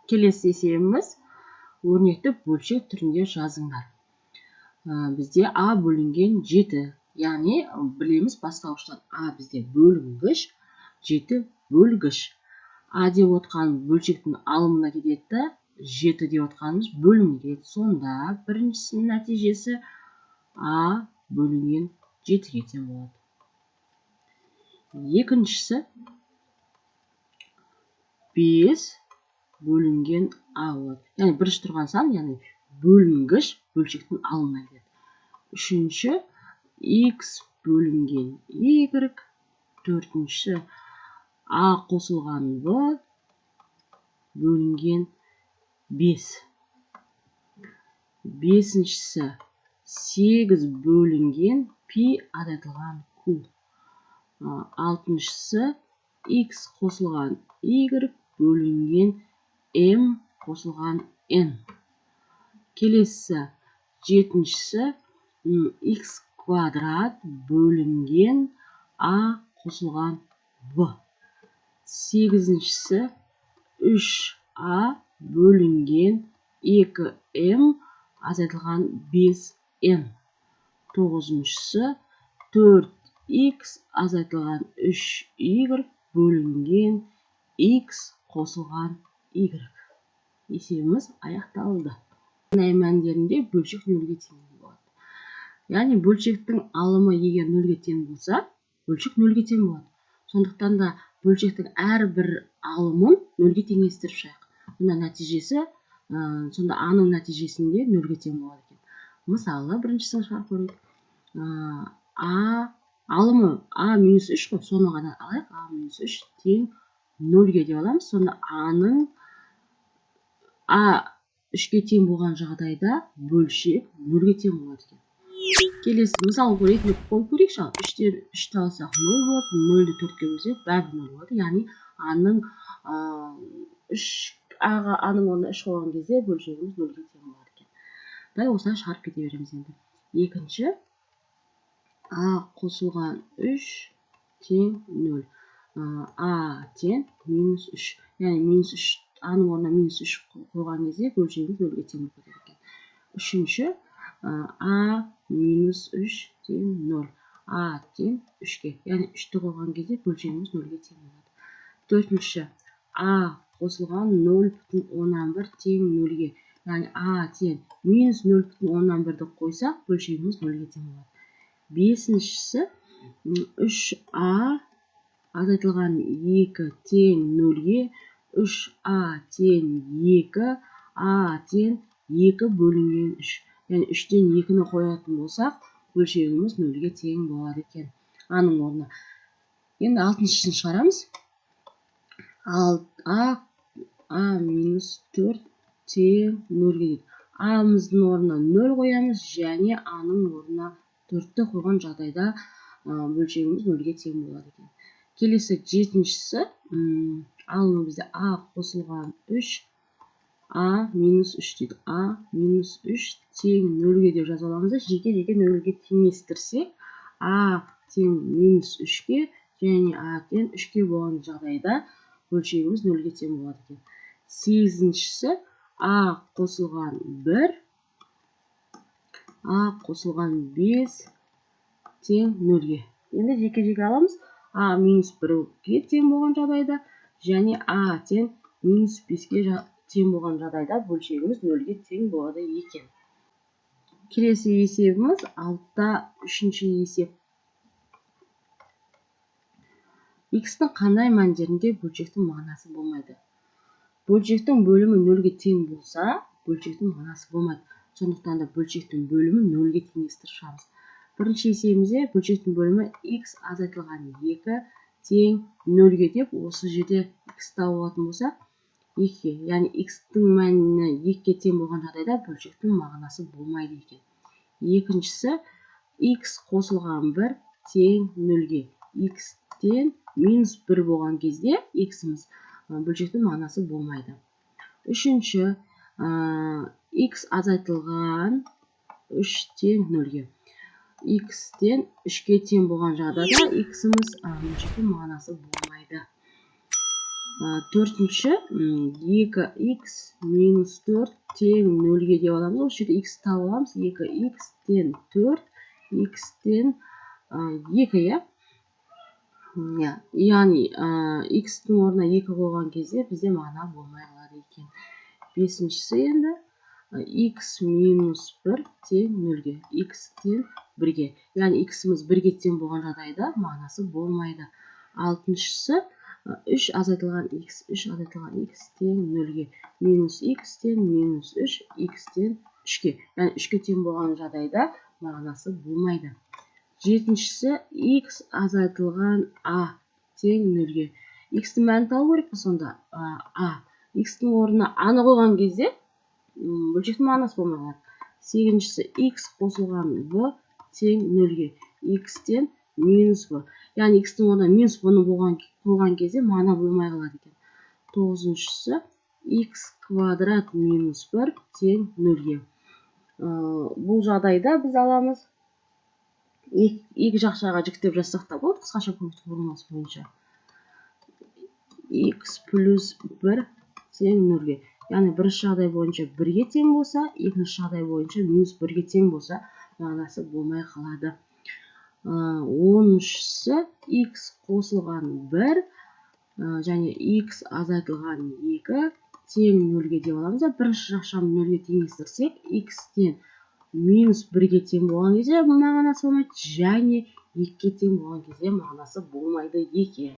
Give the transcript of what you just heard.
Келесі есебіміз өрнекті бөлшек түрінде жазыңдар. Бізде А бөлінген 7. Яғни білеміз бастауыштан А бізде бөлінгіш, 7 бөлгіш. А деп отқан бөлшектің алымына кетеді, 7 деп отқанымыз бөліміне кетеді. Сонда біріншісінің нәтижесі А бөлінген 7-ге тең болады. Екіншісі 5 бөлінген А болады. Яғни бірінші тұрған сан, яғни бөлінгіш бөлшектің алымына кетеді. Үшінші X бөлінген Y. Төртінші А қосылған В бөлінген 5. Бесіншісі 8 бөлінген Пи азайтылған Q. Алтыншысы X қосылған Y бөлінген M қосылған N. Келесі жетіншісі X квадрат бөлінген А қосылған В. Сегізіншісі 3А бөлінген 2M азайтылған 5N. Тоғызыншысы 4X азайтылған 3Y бөлінген X қосылған Y. Есебіміз аяқталды. Мәндерінде бөлшек нөлге тең болады. Яғни бөлшектің алымы егер нөлге тең болса, бөлшек нөлге тең болады. Сондықтан да бөлшектің әрбір алымын нөлге теңестіріп шығайық. Мұнда нәтижесі, сонда А-ның нәтижесінде нөлге тең болады екен. Мысалы, біріншісін шығарып көрейік. Алымы А-3 қой, соны ғана алайық. А-3 тең нөлге деп аламыз. Сонда А-ның А3-ге тең болған жағдайда бөлшек нөлге тең болады екен. Келесі мысал көрейік, қойып көрейікші. 3-тен 3-ті алсақ 0 болады, 0-ді 4-ке бөлсек бәрібір 0 болады. Яғни А-ның орнына 3 қойған кезде бөлшегіміз 0-ге тең болады екен. Дай осылай шығарып кете береміз енді. Екінші А қосылған 3 тең 0. А тең -3. Яғни А-ның орнына -3 қойған кезде бөлшегіміз 0-ге тең болып кетеді екен. Үшінші А-3 тең 0. А тең 3-ке. Яғни 3-ті қойған кезде бөлшегіміз 0-ге тең болады. Төртінші А қосылған 0,1 тең 0-ге. Яғни А тең -0,1-ді қойсақ, бөлшегіміз 0-ге тең болады. Бесіншісі 3А азайтылған 2 тең 0-ге. 3А тең 2, А тең 2 бөлінген 3. Яғни 3-тен 2-ні қоятын болсақ, бөлшегіміз 0-ге тең болады екен. А-ның орнына. Енді алтыншысын шығарамыз. А-4 тең 0-ге дейді. А-мыздың орнына 0 қоямыз, және А-ның орнына 4-ті қойған жағдайда бөлшегіміз 0-ге тең болады екен. Келесі жетіншісі, алымы бізде А қосылған 3, А-3 дейді. А-3 тең 0-ге деп жаза аламыз. Жеке-жеке 0-ге теңестірсек, А тең -3-ке және А тең 3-ке болған жағдайда бөлшегіміз 0-ге тең болады екен. Сегізіншісі А қосылған 1, А қосылған 5 тең 0-ге. Енді жеке-жеке аламыз. А-1-ге тең болған жағдайда және А тең -5-ге тең болған жағдайда бөлшегіміз 0-ге тең болады екен. Келесі есебіміз 6-та 3-ші есеп. X-тің қандай мәндерінде бөлшектің мағынасы болмайды? Бөлшектің бөлімі 0-ге тең болса, бөлшектің мағынасы болмайды. Сондықтан да бөлшектің бөлімі 0-ге теңестіріп шығамыз. Бірінші есебімізде бөлшектің бөлімі X азайтылған 2 тең 0-ге деп, осы жерде X тауып алатын болсақ, 2-ге. Яғни X-тің мәні 2-ге тең болған жағдайда бөлшектің мағынасы болмайды екен. Екіншісі X қосылған 1 тең 0-ге. X-тен -1 болған кезде X-іміз бөлшектің мағынасы болмайды. Үшінші X азайтылған 3 тең 0-ге. X-тен 3-ге тең болған жағдайда X-іміз бөлшектің мағынасы болмайды. Төртінші 2х минус 4 тең 0-ге деп аламыз. Осы жерде x тауып аламыз. 2х-тен 4, x-тен 2, иә? Яғни x-тің орнына 2 қойған кезде бізде мағына болмай қалады екен. Бесіншісі енді x минус 1 тең 0-ге. x-тен 1-ге. Яғни x-іміз 1-ге тең болған жағдайда мағынасы болмайды. Алтыншысы 3 азайтылған x. 3 азайтылған x тең 0-ге. Минус x тен минус 3, x тен 3-ге. Яғни 3-ге тең болған жағдайда мағынасы болмайды. Жетіншісі x азайтылған a тең 0-ге. X-тің мәнін табу керек пе сонда? A. X-тің орнына a-ны қойған кезде бөлшектің мағынасы болмай қалады. Сегізіншісі x қосылған b тең 0-ге. X-тен минус b. Яғни x-тің орнына минус b-ны қойған кезде мағына болмай қалады екен. Тоғызыншысы x квадрат минус 1 тең 0-ге. Бұл жағдайда біз аламыз екі жақшаға жіктеп жазсақ та болады, қысқаша көмекті формуласы бойынша. X плюс 1 тең 0-ге. Яғни бірінші жағдай бойынша 1-ге тең болса, екінші жағдай бойынша минус 1-ге тең болса, мағынасы болмай қалады. 10-шысы x қосылған 1 және x азайтылған 2 тең 0-ге деп аламыз. Бірінші жақшаны 0-ге теңестірсек, x-тен минус 1-ге тең болған кезде мағынасы болмайды, және 2-ге тең болған кезде мағынасы болмайды екен.